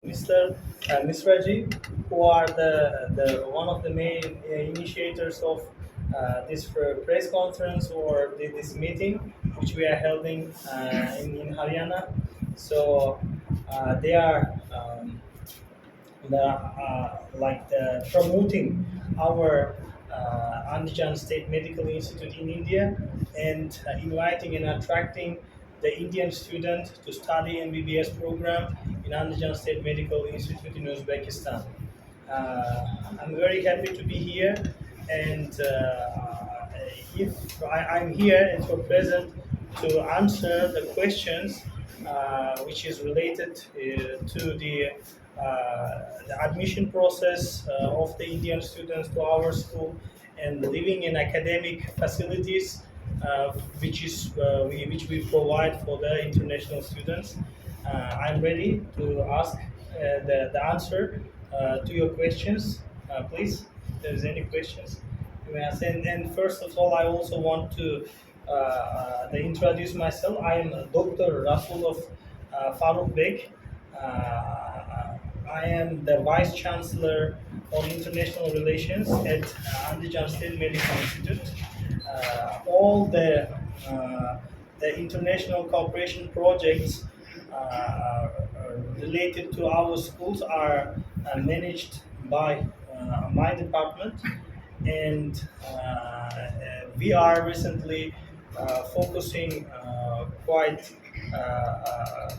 Mr. Misraji, who are the one of the main initiators of this press conference or this meeting, which we are holding in Haryana. So they are promoting our Andijan State Medical Institute in India and inviting and attracting the Indian student to study MBBS program in Andijan State Medical Institute in Uzbekistan. I'm very happy to be here, and if I'm here and so present to answer the questions which is related to the admission process of the Indian students to our school and living in academic facilities, which we provide for the international students. I'm ready to ask the answer to your questions, please. If there's any questions, you may ask. And first of all, I also want to introduce myself. I am Dr. Rasul of Farooq Beg. I am the Vice Chancellor of International Relations at Andijan State Medical Institute. All the international cooperation projects related to our schools are managed by my department, and we are recently focusing quite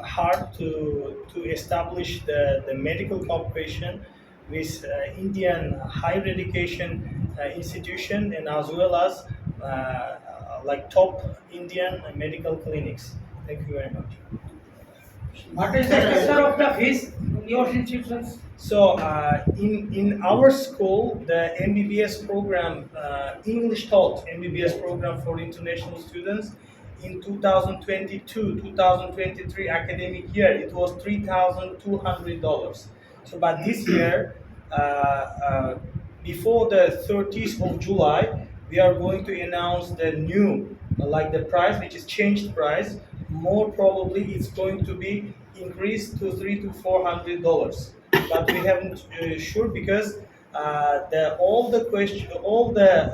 hard to establish the medical cooperation with Indian higher education institution and as well as like top Indian medical clinics. Thank you very much. What is the structure of the fees in your institutions? So in our school, the MBBS program, English taught MBBS program for international students in 2022-2023 academic year, it was $3,200. So, but this year, before the 30th of July, we are going to announce the new, like the price, which is changed price. More probably, it's going to be increased to $300 to $400, but we haven't sure because the all the question, all the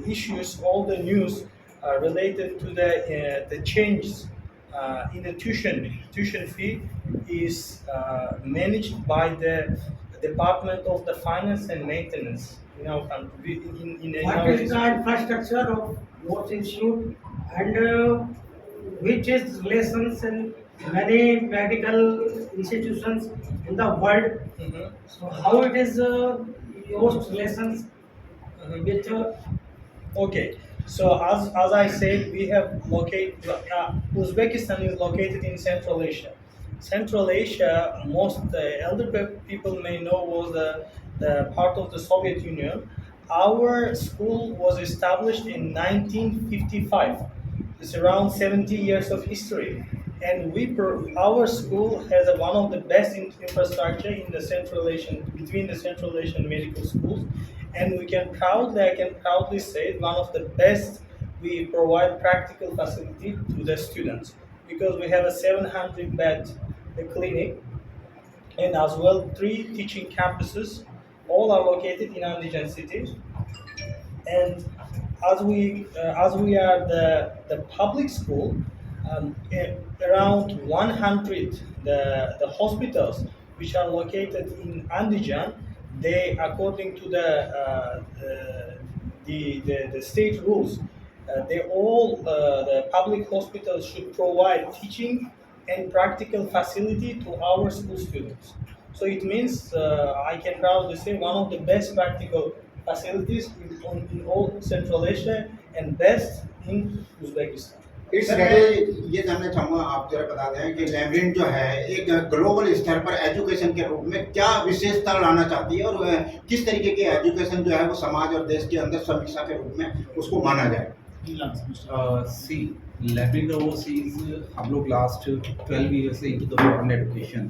issues, all the news related to the changes in the tuition fee is managed by the Department of the Finance and Maintenance in our country. In What our is the infrastructure of both institute and which is relations in many medical institutions in the world? Mhm. So how it is your relations with Okay, so as I said, we have located Uzbekistan is located in Central Asia. Central Asia, most elder people may know, was the part of the Soviet Union. Our school was established in 1955. It's around 70 years of history, and our school has one of the best infrastructure in the Central Asian between the Central Asian medical schools, and I can proudly say one of the best. We provide practical facility to the students because we have a 700 bed clinic and as well three teaching campuses. All are located in Andijan city, and as we are the public school, around 100 the hospitals which are located in Andijan, they according to the state rules, they all the public hospitals should provide teaching and practical facility to our school students. So it means I can proudly say one of the best practical facilities in all Central Asia and best in Uzbekistan. It's ready. ये जानना चाहूँगा, आप जरा बता दें कि लैबरेंट जो है एक ग्लोबल स्तर पर एजुकेशन के रूप में क्या विशेषता लाना चाहती है और किस तरीके की एजुकेशन जो है वो समाज और देश के अंदर समीक्षा के रूप में उसको माना जाए। सी लैबरेंट ओवरसीज हम लोग लास्ट 12 ईयर से इनटू द मॉडर्न एजुकेशन।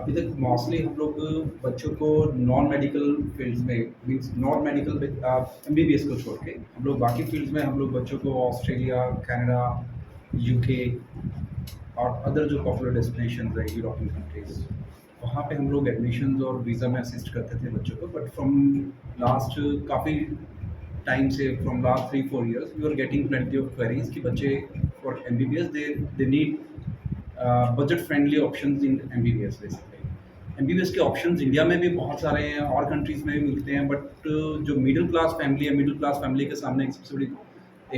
अभी तक मोस्टली हम लोग बच्चों को नॉन मेडिकल फील्ड्स में मीन्स नॉन मेडिकल एमबीबीएस को छोड़ के हम लोग बाकी फील्ड्स में हम लोग बच्चों को ऑस्ट्रेलिया, कनाडा, यूके और अदर जो पॉपुलर डेस्टिनेशन है यूरोपियन कंट्रीज, वहाँ पे हम लोग एडमिशन और वीज़ा में असिस्ट करते थे बच्चों को। बट फ्रॉम लास्ट काफ़ी टाइम से, from last 3-4 years we are getting plenty of queries कि बच्चे for M B B S they need budget friendly option in M B B S. Basically M B B S के option India में भी बहुत सारे हैं और countries में भी मिलते हैं, बट जो मिडिल क्लास फैमिली है, मिडिल क्लास फैमिली के सामने एक सबसे बड़ी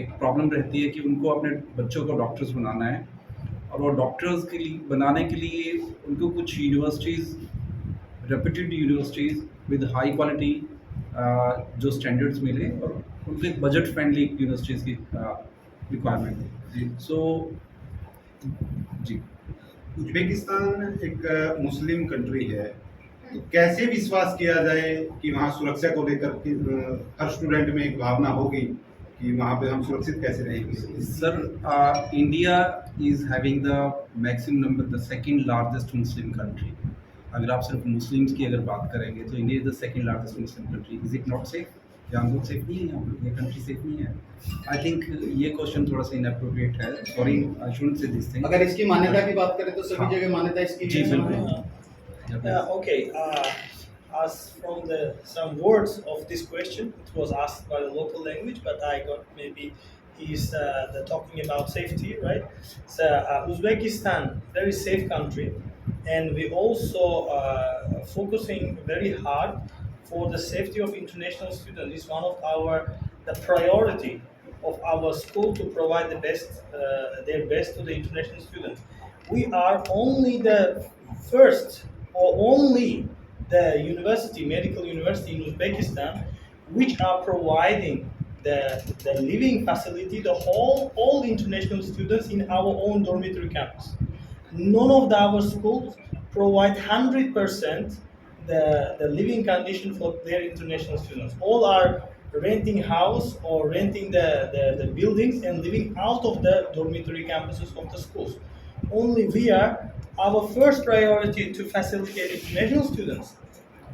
एक प्रॉब्लम रहती है कि उनको अपने बच्चों को डॉक्टर्स बनाना है, और वो डॉक्टर्स के लिए बनाने के लिए उनको कुछ universities, reputed universities with high quality जो स्टैंडर्ड्स मिले, और उनको एक बजट फ्रेंडली यूनिवर्सिटीज़ की रिक्वायरमेंट है। सो जी। उज्बेकिस्तान एक मुस्लिम कंट्री है, तो कैसे विश्वास किया जाए कि वहाँ सुरक्षा को लेकर के हर स्टूडेंट में एक भावना होगी कि वहाँ पे हम सुरक्षित कैसे रहेंगे? Sir, India is having the maximum number, the second largest Muslim country. अगर आप सिर्फ मुस्लिम्स की अगर बात करेंगे तो India is the second largest Muslim country. Is it not safe? क्या हम लोग सेफ नहीं है? यहाँ पे ये कंट्री सेफ नहीं है? आई थिंक ये क्वेश्चन थोड़ा सा इनअप्रोप्रिएट है। सॉरी, आई शुडंट से दिस थिंग। अगर इसकी मान्यता की बात करें तो सभी हाँ। जगह मान्यता इसकी जी, है। बिल्कुल। Okay. As from the some words of this question, it was asked by the local language, but I got maybe he's the talking about safety, right? So Uzbekistan, very safe country, and we also focusing very hard for the safety of international students. It's one of the priority of our school to provide the best, their best to the international students. We are only the first or only the university, medical university in Uzbekistan, which are providing the living facility, all international students in our own dormitory campus. None of our schools provide 100% the living condition for their international students. All are renting house or renting the buildings and living out of the dormitory campuses of the schools. Only we are our first priority to facilitate international students.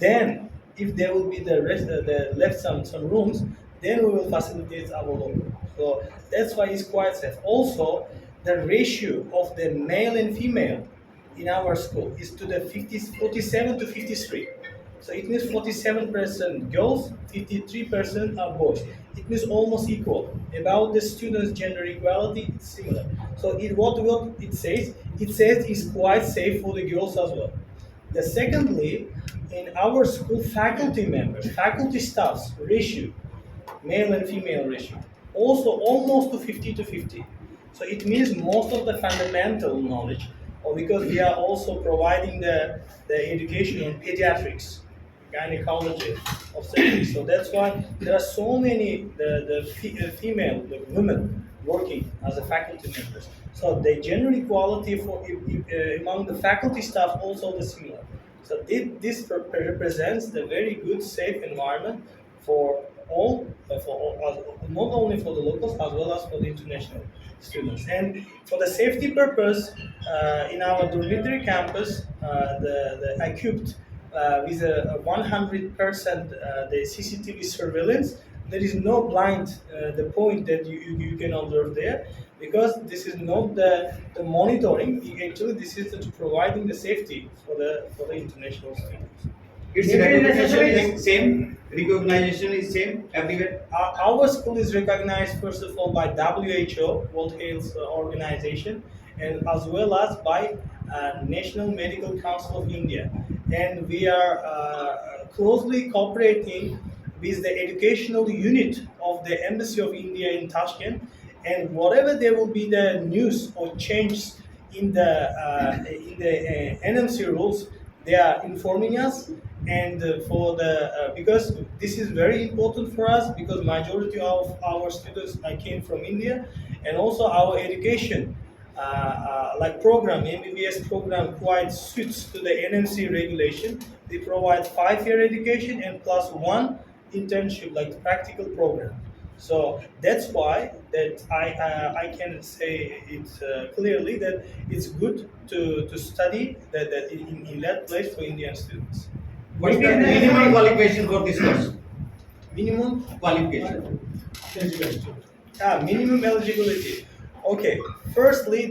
Then, if there will be the rest, the left some rooms, then we will facilitate our local. So that's why it's quite safe. Also, the ratio of the male and female in our school is to the 47 to 53. So it means 47% girls, 53% are boys. It means almost equal. About the students' gender equality, it's similar. So what it says it's quite safe for the girls as well. The secondly, in our school, faculty members, faculty staffs ratio, male and female ratio, also almost to 50 to 50. So it means most of the fundamental knowledge, or because we are also providing the education in pediatrics, gynecology, obstetrics. So that's why there are so many female, the women working as a faculty members. So the gender equality among the faculty staff also the similar. So this represents the very good, safe environment for all, not only for the locals as well as for the international students. And for the safety purpose, in our dormitory campus, the equipped with a 100% the CCTV surveillance. There is no blind the point that you can observe there, because this is not the monitoring. Actually, this is providing the safety for the international students. Its Maybe recognition necessary- is same, recognition is same everywhere. Our school is recognized first of all by WHO, World Health Organization, and as well as by National Medical Council of India, and we are closely cooperating with the educational unit of the Embassy of India in Tashkent, and whatever there will be the news or changes in the NMC rules, they are informing us. And for the because this is very important for us, because majority of our students came from India, and also our education like program, MBBS program, quite suits to the NMC regulation. They provide 5-year education and plus 1 internship, like practical program. So that's why that I can say it clearly that it's good to study that in that place for Indian students. What's the minimum qualification for this course? Minimum Qualification. minimum eligibility. Okay, firstly,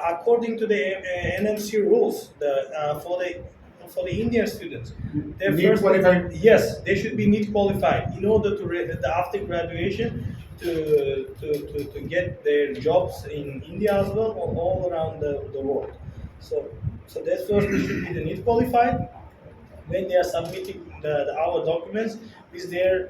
according to the NMC rules, for the Indian students, they NEET first qualified? yes, they should be NEET qualified in order to after graduation to get their jobs in India as well or all around the world. So that first they should be the NEET qualified when they are submitting our documents with their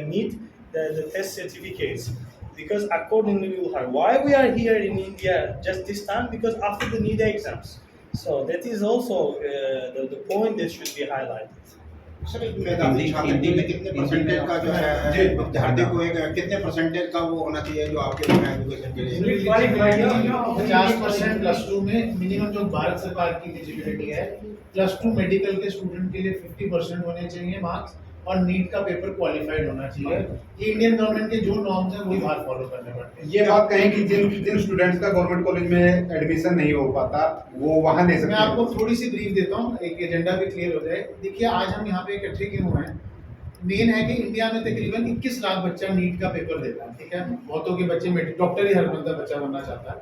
need the test certificates, because accordingly we will have why we are here in India just this time, because after the NIDA exams. So that is also the point that should be highlighted. Sir एक मेधावी छात्रवृत्ति में कितने percentage का जो है विद्यार्थी को एक कितने परसेंटेज का वो होना चाहिए जो आपके एजुकेशन के लिए 50% +2 में मिनिमम जो भारत सरकार की एलिजिबिलिटी है, +2 मेडिकल के स्टूडेंट के लिए 50% होने चाहिए मार्क्स और नीट का पेपर क्वालिफाइड होना चाहिए। ये इंडियन गवर्नमेंट के जो नॉर्म्स हैं वही बाहर फॉलो करने पड़ते हैं। ये बात कहें कि जिन जिन स्टूडेंट्स का गवर्नमेंट कॉलेज में एडमिशन नहीं हो पाता वो वहाँ ले सकते मैं हैं। आपको थोड़ी सी ब्रीफ देता हूँ, एक एजेंडा भी क्लियर हो जाए। देखिए आज हम यहाँ पे इकट्ठे क्यों हुए हैं, मेन है कि इंडिया में तकरीबन 21 लाख बच्चा नीट का पेपर देता है, ठीक है। बहुतों के बच्चे डॉक्टर ही हर बंदा बच्चा बनना चाहता है।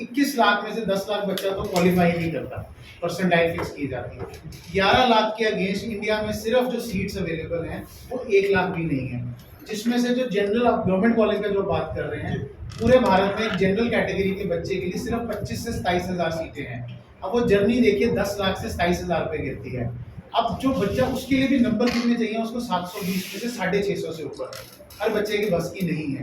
21 लाख में से 10 लाख बच्चा तो क्वालिफाई नहीं करता, परसेंटाइल फिक्स की जाती है। 11 लाख के अगेंस्ट इंडिया में सिर्फ जो सीट्स अवेलेबल हैं वो 1 लाख भी नहीं है, जिसमें से जो जनरल आप गवर्नमेंट कॉलेज का जो बात कर रहे हैं, पूरे भारत में जनरल कैटेगरी के बच्चे के लिए सिर्फ 25 से 27 हज़ार सीटें हैं। अब वो जर्नी देखिए 10 लाख से 27 हज़ार पे गिरती है। अब जो बच्चा, उसके लिए भी नंबर कितने चाहिए उसको, 720 में से 650 से ऊपर, हर बच्चे की बस की नहीं है।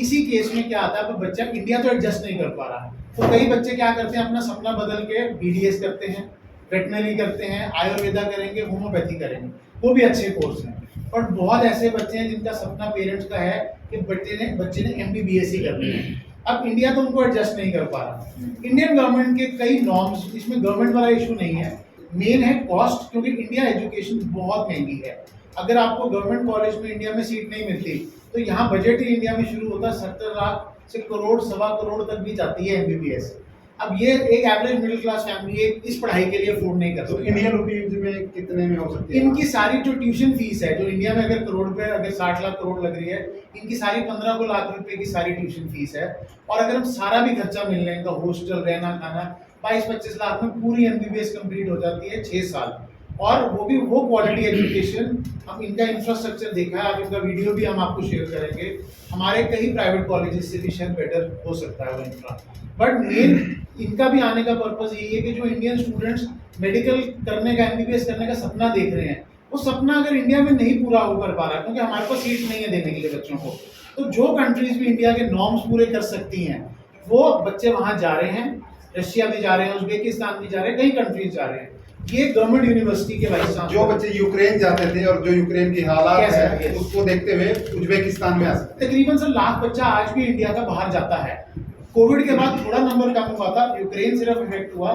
इसी केस में क्या आता है, अब बच्चा इंडिया तो एडजस्ट नहीं कर पा रहा है, तो कई बच्चे क्या करते हैं, अपना सपना बदल के बीडीएस करते हैं, वेटनरी करते हैं, आयुर्वेदा करेंगे, होम्योपैथी करेंगे, वो भी अच्छे कोर्स हैं। और बहुत ऐसे बच्चे हैं जिनका सपना पेरेंट्स का है कि बच्चे ने एमबीबीएस ही करनी है। अब इंडिया तो उनको एडजस्ट नहीं कर पा रहा। इंडियन गवर्नमेंट के कई नॉर्म्स, इसमें गवर्नमेंट वाला इशू नहीं है, मेन है कॉस्ट, क्योंकि इंडिया एजुकेशन बहुत महंगी है। अगर आपको गवर्नमेंट कॉलेज में इंडिया में सीट नहीं मिलती तो यहाँ बजट ही इंडिया में शुरू होता है 70 लाख से करोड़, सवा करोड़ तक भी जाती है एमबीबीएस। अब ये एक एवरेज मिडिल क्लास फैमिली इस पढ़ाई के लिए अफोर्ड नहीं कर तो सकती। इंडियन रुपीज में कितने में हो सकती है? इनकी सारी जो ट्यूशन फीस है, जो इंडिया में अगर करोड़ पे अगर 60 लाख करोड़ लग रही है, इनकी सारी 15 लाख रुपए की सारी ट्यूशन फीस है। और अगर हम सारा भी खर्चा मिल लें, इनका हॉस्टल, रहना, खाना, 22-25 लाख में पूरी एमबीबीएस कंप्लीट हो जाती है 6 साल। और वो भी वो क्वालिटी एजुकेशन। हम इनका इंफ्रास्ट्रक्चर देखा है, आप इनका वीडियो भी हम आपको शेयर करेंगे। हमारे कई प्राइवेट कॉलेजेस से भी शायद बेटर हो सकता है वो इंफ्रा। बट मेन इनका भी आने का पर्पज यही है कि जो इंडियन स्टूडेंट्स मेडिकल करने का, एमबीबीएस करने का सपना देख रहे हैं, वो सपना अगर इंडिया में नहीं पूरा हो कर पा रहा, क्योंकि हमारे पास सीट नहीं है देने के लिए बच्चों को, तो जो कंट्रीज भी इंडिया के नॉर्म्स पूरे कर सकती हैं वो बच्चे वहाँ जा रहे हैं। रशिया भी जा रहे हैं, उज्बेकिस्तान भी जा रहे हैं, कई कंट्रीज जा रहे हैं। ये गवर्नमेंट यूनिवर्सिटी के वाइस चांसलर, जो बच्चे यूक्रेन जाते थे और जो यूक्रेन की हालात कैसे है है? उसको देखते हुए उज्बेकिस्तान में आ सकते हैं। तकरीबन सर लाख बच्चा आज भी इंडिया का बाहर जाता है। कोविड के बाद थोड़ा नंबर कम हुआ था, यूक्रेन सिर्फ इफेक्ट हुआ,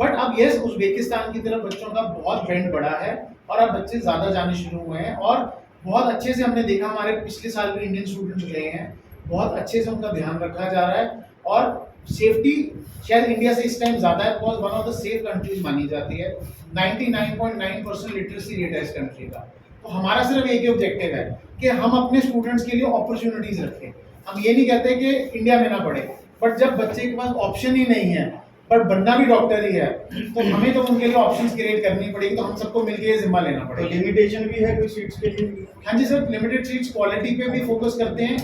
बट अब यस उज्बेकिस्तान की तरफ बच्चों का बहुत ट्रेंड बढ़ा है और अब बच्चे ज़्यादा जाने शुरू हुए हैं। और बहुत अच्छे से हमने देखा, हमारे पिछले साल भी इंडियन स्टूडेंट्स गए हैं, बहुत अच्छे से उनका ध्यान रखा जा रहा है। और सेफ्टी शायद इंडिया से इस टाइम ज़्यादा है, because one of the safe countries मानी जाती है। 99.9% लिटरेसी रेट है इस कंट्री का। तो हमारा सिर्फ एक ही ऑब्जेक्टिव है कि हम अपने स्टूडेंट्स के लिए अपॉर्चुनिटीज रखें। हम ये नहीं कहते कि इंडिया में ना पढ़े, बट जब बच्चे के पास ऑप्शन ही नहीं है, पर बनना भी डॉक्टर ही है, तो हमें तो उनके लिए ऑप्शंस क्रिएट करनी पड़ेगी। तो हम सबको मिलकर ये जिम्मा लेना तो पड़ेगा। लिमिटेशन भी है कोई सीट्स के लिए? हाँ जी सर, लिमिटेड सीट्स, क्वालिटी पे भी फोकस करते हैं।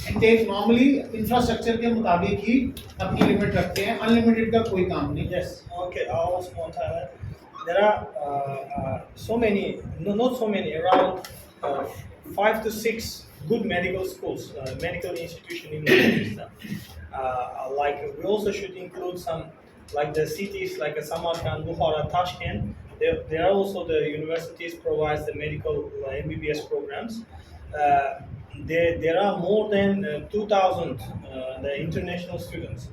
इनटेक नॉर्मली इंफ्रास्ट्रक्चर के मुताबिक ही अपनी लिमिट रखते हैं, अनलिमिटेड का कोई काम नहीं। Yes, okay, I also want to highlight. There are so many, no, not so many, around 5 to 6 good medical schools, medical institution in Pakistan. Like we also should include some, like the cities like Samarkand, Bukhara, Tashkent. There are also the universities provides the medical MBBS programs. There are more than 2,000 the international students.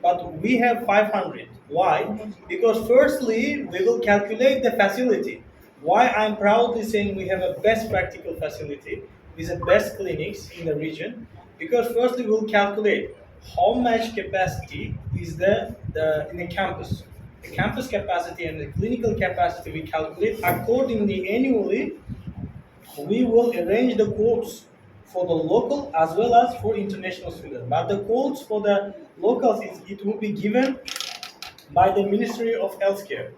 But we have 500. Why? Because firstly, we will calculate the facility. Why I'm proudly saying we have a best practical facility with the best clinics in the region? Because firstly, we'll calculate how much capacity is in the campus. The campus capacity and the clinical capacity we calculate accordingly annually. We will arrange the course for the local as well as for international students. But the codes for the locals it will be given by the Ministry of Healthcare.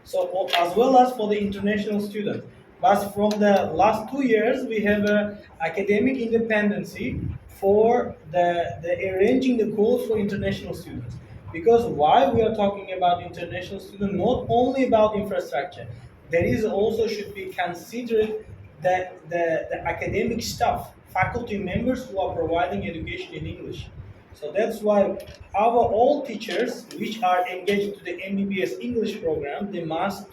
So as well as for the international students. But from the last 2 years, we have academic independency for the arranging the goals for international students. Because why we are talking about international students, not only about infrastructure, there is also should be considered that the academic staff, faculty members who are providing education in English. So that's why our all teachers which are engaged to the MBBS English program, they must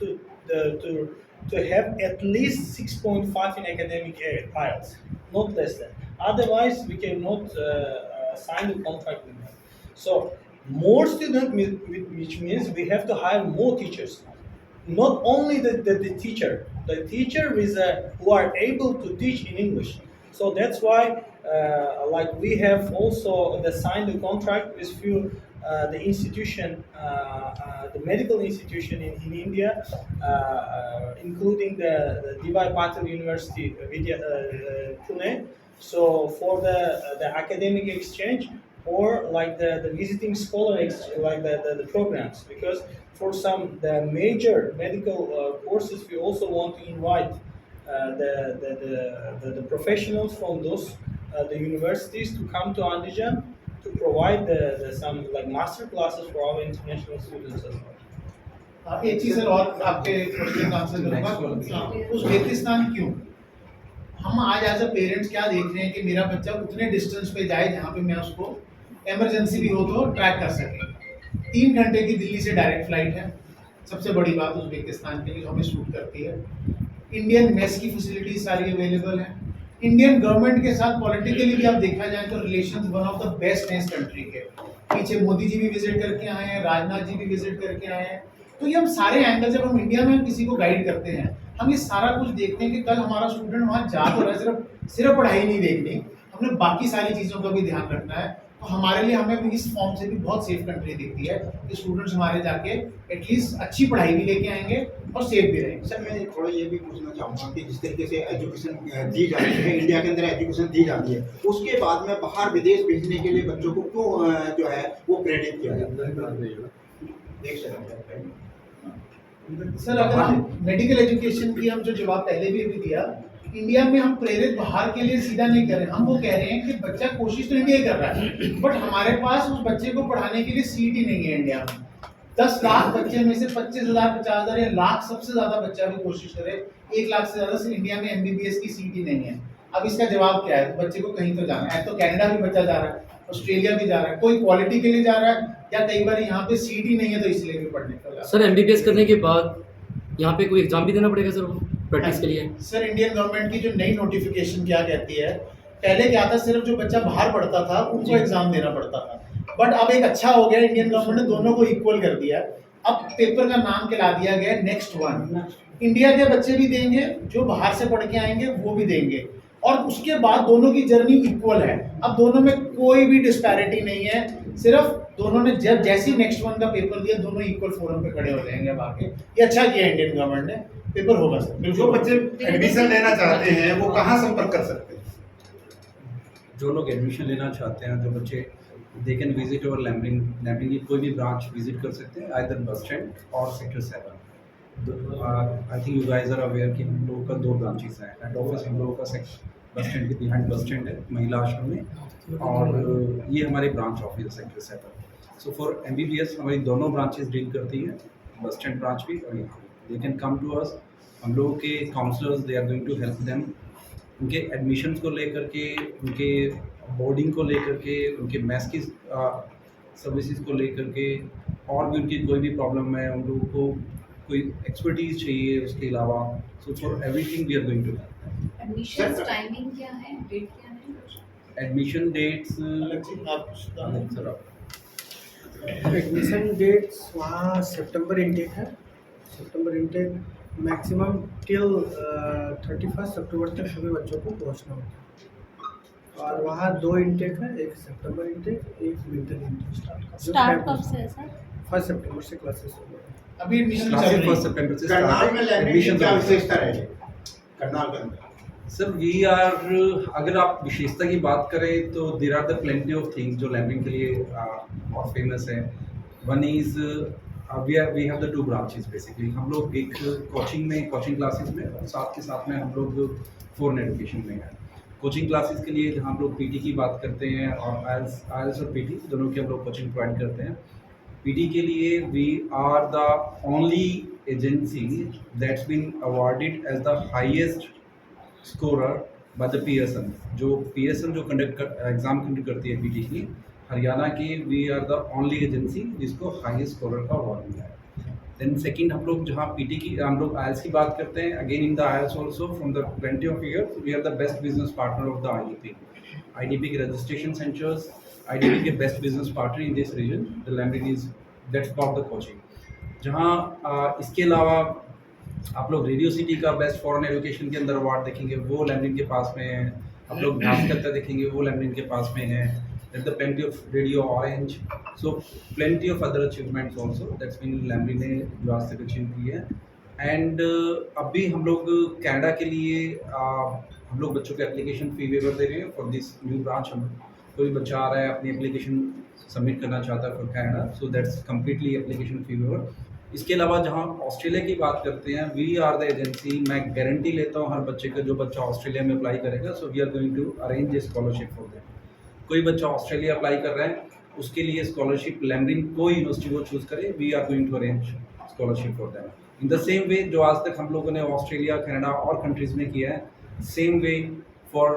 to have at least 6.5 in academic IELTS, not less than. Otherwise, we cannot sign the contract with them. So more students, which means we have to hire more teachers. Not only the teacher is who are able to teach in English. So that's why, like we have also signed a contract with few the institution, the medical institution in India, including the Divai Patil University, Pune. So for the academic exchange or like the visiting scholar like the programs, because for some the major medical courses we also want to invite the professionals from those the universities to come to Andijan to provide some like master classes for our international students as well. एक चीज sir और आपके question का answer करूंगा। Uzbekistan क्यों? हम आज as a parents क्या देख रहे हैं कि मेरा बच्चा उतने डिस्टेंस पे जाए जहाँ पे मैं उसको इमरजेंसी भी हो तो ट्रैक कर सके। 3 घंटे की दिल्ली से डायरेक्ट फ्लाइट है, सबसे बड़ी बात उज़्बेकिस्तान के लिए हमें सूट करती है। इंडियन मेस की फैसिलिटीज सारी अवेलेबल है। इंडियन गवर्नमेंट के साथ पॉलिटिकली भी आप देखा जाए तो relations one of the best हैं इस कंट्री के। पीछे मोदी जी भी विजिट करके आए हैं, राजनाथ जी भी विजिट करके आए हैं। तो ये हम सारे एंगल, जब हम इंडिया में किसी को गाइड करते हैं, हम ये सारा कुछ देखते हैं कि कल हमारा स्टूडेंट वहाँ जा तो रहा है, सिर्फ पढ़ाई नहीं देखनी, हमने बाकी सारी चीज़ों का भी ध्यान रखना है। तो हमारे लिए हमें इस फॉर्म से भी बहुत सेफ कंट्री दिखती है कि स्टूडेंट्स हमारे जाके एटलीस्ट अच्छी पढ़ाई भी लेके आएंगे और सेफ भी रहेंगे। सर मैं थोड़ा ये भी पूछना चाहूँगा कि जिस तरीके से एजुकेशन दी जाती है, इंडिया के अंदर एजुकेशन दी जाती है, उसके बाद में बाहर विदेश भेजने के लिए बच्चों को क्यों जो है वो प्रेरित किया जाता है? सर अगर हम मेडिकल एजुकेशन की हम जो जवाब पहले भी अभी दिया, इंडिया में हम प्रेरित बाहर के लिए सीधा नहीं कर रहे, हम वो कह रहे हैं कि बच्चा कोशिश तो इंडिया ही कर रहा है, बट हमारे पास उस बच्चे को पढ़ाने के लिए सीट ही नहीं है इंडिया में। 10 लाख बच्चे में से 25,000, 50,000 या लाख सबसे ज्यादा बच्चा भी कोशिश करे, 1 लाख से ज्यादा से इंडिया में MBBS की सीट ही नहीं है। अब इसका जवाब क्या है? तो बच्चे को कहीं तो जाना है, तो कनाडा भी बच्चा जा रहा है, ऑस्ट्रेलिया भी जा रहा है, कोई क्वालिटी के लिए जा रहा है, या कई बार यहाँ पे सीट ही नहीं है तो इसलिए भी पढ़ने का। सर MBBS करने के बाद यहाँ पे कोई एग्जाम भी देना पड़ेगा सर प्रैक्टिस के लिए? सर इंडियन गवर्नमेंट की जो नई नोटिफिकेशन क्या कहती है, पहले क्या था सिर्फ जो बच्चा बाहर पढ़ता था उनको एग्जाम देना पड़ता था, बट अब एक अच्छा हो गया, इंडियन गवर्नमेंट ने दोनों को इक्वल कर दिया। अब पेपर का नाम खिला दिया गया नेक्स्ट वन। इंडिया के बच्चे भी देंगे, जो बाहर से पढ़ के आएंगे वो भी देंगे, और उसके बाद दोनों की जर्नी इक्वल है। अब दोनों में कोई भी डिस्पैरिटी नहीं है, सिर्फ दोनों ने जब जैसे नेक्स्ट वन का पेपर दिया दोनों इक्वल फोरम पे खड़े हो जाएंगे। अब आगे ये अच्छा किया इंडियन गवर्नमेंट ने, पेपर होगा सर। जो बच्चे एडमिशन लेना चाहते हैं वो कहाँ संपर्क कर सकते हैं? जो लोग एडमिशन लेना चाहते हैं, जो बच्चे दे कैन विजिट और लैमरिंग की कोई भी ब्रांच विजिट कर सकते हैं, आइदर बस स्टैंड और sector 7। I think you guys are aware कि हम लोगों का 2 ब्रांचेस हैं। हेड ऑफिस हम लोगों का बस स्टैंड के बिहाइंड बस स्टैंड है, महिला आश्रम में, और ये हमारे ब्रांच ऑफिस है सेक्टर 7। सो फॉर MBBS हमारी दोनों ब्रांचेस डील करती हैं, बस स्टैंड ब्रांच भी और यहाँ they can come to us. हम लोगों के counsellors they are going to help them, उनके एडमिशन्स को लेकर के, उनके बोर्डिंग को लेकर के, उनके मैथ्स की सर्विसेज को लेकर के, और भी उनकी कोई भी प्रॉब्लम है, उन लोगों को कोई एक्सपर्टीज चाहिए उसके अलावा, so for everything we are going to help. Admission timing क्या है, डेट क्या है? एडमिशन डेट्स एडमिशन डेट्स वहाँ सितंबर इनटेक है, सितंबर इनटेक मैक्सिमम टिल 31 अक्टूबर तक सभी बच्चों को पहुँचना होता है। और वहाँ 2 इनटेक है, एक सितंबर इनटेक, एक विंटर इनटेक। स्टार्ट कब से है सर? 1 सितंबर से क्लासेस हो गए। अभी एडमिशन क्लासेस 1 सितंबर से करनाल में स्टार्ट। लैंग्वेज की क्या विशेषता रहेगी करनाल के अंदर? सर वी आर, अगर आप विशेषता की बात करें तो there are the plenty of things जो लैंडिंग के लिए बहुत फेमस है। One is we have the two branches basically. हम लोग एक कोचिंग क्लासेस में और साथ के साथ में हम लोग फॉरेन एजुकेशन में हैं। कोचिंग क्लासेस के लिए जहाँ हम लोग पीटी की बात करते हैं और आईएलटीएस और पीटी दोनों की हम लोग कोचिंग प्रोवाइड करते हैं। पीटी के लिए we are the only agency that's been awarded as the highest scorer by the PSN. जो पीएसएन जो एग्ज़ाम कंडक्ट करती है पीटी की, हरियाणा की we are the only agency जिसको हाईएस्ट स्कोरर का अवार्ड मिला है। देन सेकंड हम लोग जहाँ पीटी की हम लोग आईएलटीएस की बात करते हैं, again in the IELTS also from the plenty of years we are the best business partner of the IDP. IDP के रजिस्ट्रेशन सेंटर्स, आईडीपी के best business partner in this region, the landing is that's about the coaching. जहाँ इसके अलावा आप लोग radio city का best foreign education के अंदर अवार्ड देखेंगे, वो लैंडिंग के पास में है। आप लोग भास्कर का देखेंगे, वो लैंडिंग के पास में है। The plenty of radio orange, so plenty of other achievements also that's mean landing ने जो आज तक अचीव की है। एंड अभी हम लोग कनाडा के लिए हम लोग बच्चों के एप्लीकेशन फी वेवर दे रहे हैं फॉर दिस न्यू ब्रांच। हम कोई बच्चा आ रहा है अपनी एप्लीकेशन सबमिट करना चाहता है for Canada, so that's completely application fee waiver. इसके अलावा जहाँ ऑस्ट्रेलिया की बात करते हैं, वी आर द एजेंसी, मैं गारंटी लेता हूँ हर बच्चे का जो बच्चा ऑस्ट्रेलिया में अप्लाई करेगा, so we are going to arrange a scholarship for them. कोई बच्चा ऑस्ट्रेलिया अप्लाई कर रहा है, उसके लिए स्कॉलरशिप लैंडिंग कोई यूनिवर्सिटी वो चूज़ करे, we are going to arrange scholarship for them. In the same way जो आज तक हम लोगों ने ऑस्ट्रेलिया, कनाडा और कंट्रीज़ में किया है, same way for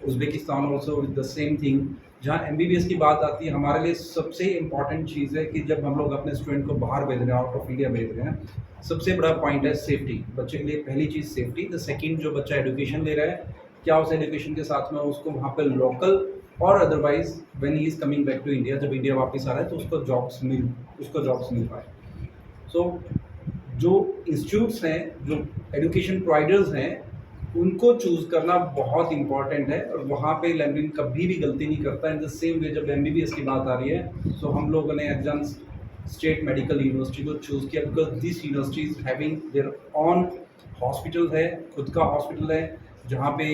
Uzbekistan also with the same thing. जहाँ एमबीबीएस की बात आती है, हमारे लिए सबसे इम्पॉर्टेंट चीज़ है कि जब हम लोग अपने स्टूडेंट को बाहर भेज रहे हैं, आउट ऑफ इंडिया भेज रहे हैं, सबसे बड़ा पॉइंट है सेफ्टी। बच्चे के लिए पहली चीज़ सेफ्टी। द सेकंड, जो बच्चा एजुकेशन ले रहा है, क्या उस एजुकेशन के साथ में उसको वहाँ पे लोकल और otherwise when he is coming back to India, जब इंडिया वापस आ रहा है तो उसको जॉब्स मिल पाए। सो जो इंस्टीट्यूट्स हैं, जो एजुकेशन प्रोवाइडर्स हैं, उनको चूज़ करना बहुत इंपॉर्टेंट है और वहाँ पे लैंडिंग कभी भी गलती नहीं करता। इन द सेम वे जब एमबीबीएस की बात आ रही है, तो हम लोगों ने एग्जाम स्टेट मेडिकल यूनिवर्सिटी को चूज़ किया because this university is having their on hospital है, खुद का हॉस्पिटल है, जहाँ पे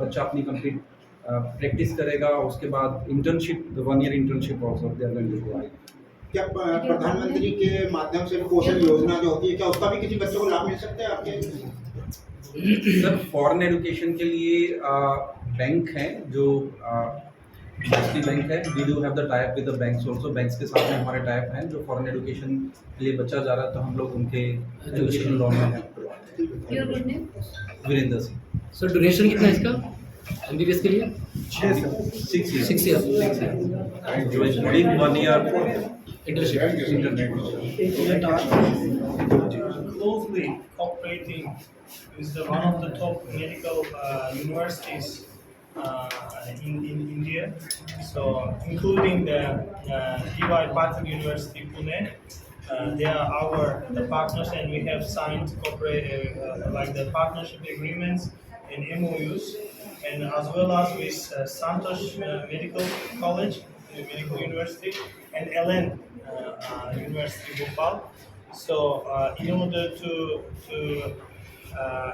बच्चा अपनी कंप्लीट प्रैक्टिस करेगा। उसके बाद internship, 1 year internship also they are going to provide. क्या प्रधानमंत्री के माध्यम से कौशल योजना जो होती है, क्या उसका भी किसी बच्चे को लाभ मिल सकता है आपके? सर फॉरेन एजुकेशन के लिए बैंक हैं जो मोस्टली बैंक है। We do have the type with the banks also. Banks के साथ में हमारे टाइप हैं, जो फॉरेन एजुकेशन के लिए बच्चा जा रहा है तो हम लोग उनके एजुकेशन लोन में हेल्प करवाते हैं। Your good name? Virendra Singh. Sir donation कितना है इसका एमबीबीएस के लिए? 6 years 6 years जो including 1 year internship. Closely cooperating with one of the top medical universities in India, so including the DY Patil University Pune. They are the partners, and we have signed like the partnership agreements and MOUs, and as well as with Santosh Medical College, Medical University, and LN University Bhopal. So in order to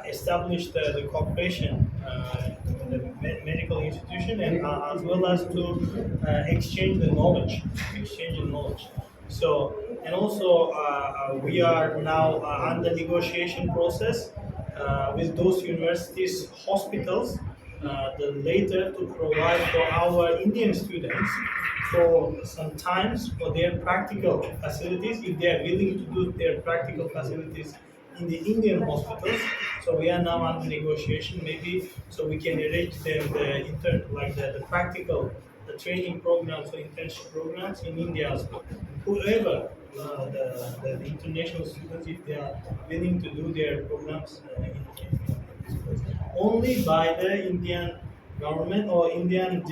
establish the cooperation in the medical institution, and as well as to exchange the knowledge. So, and also we are now under negotiation process with those universities, hospitals, the later to provide for our Indian students for some times for their practical facilities, if they are willing to do their practical facilities in the Indian hospitals. So we are now under negotiation, maybe so we can arrange them the practical, the training programs or internship programs in India as well. Whoever the international students, if they are willing to do their programs only by the Indian government or Indian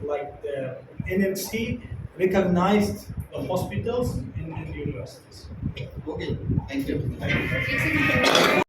like the NMC recognized the hospitals in the universities. Okay, thank you. एक second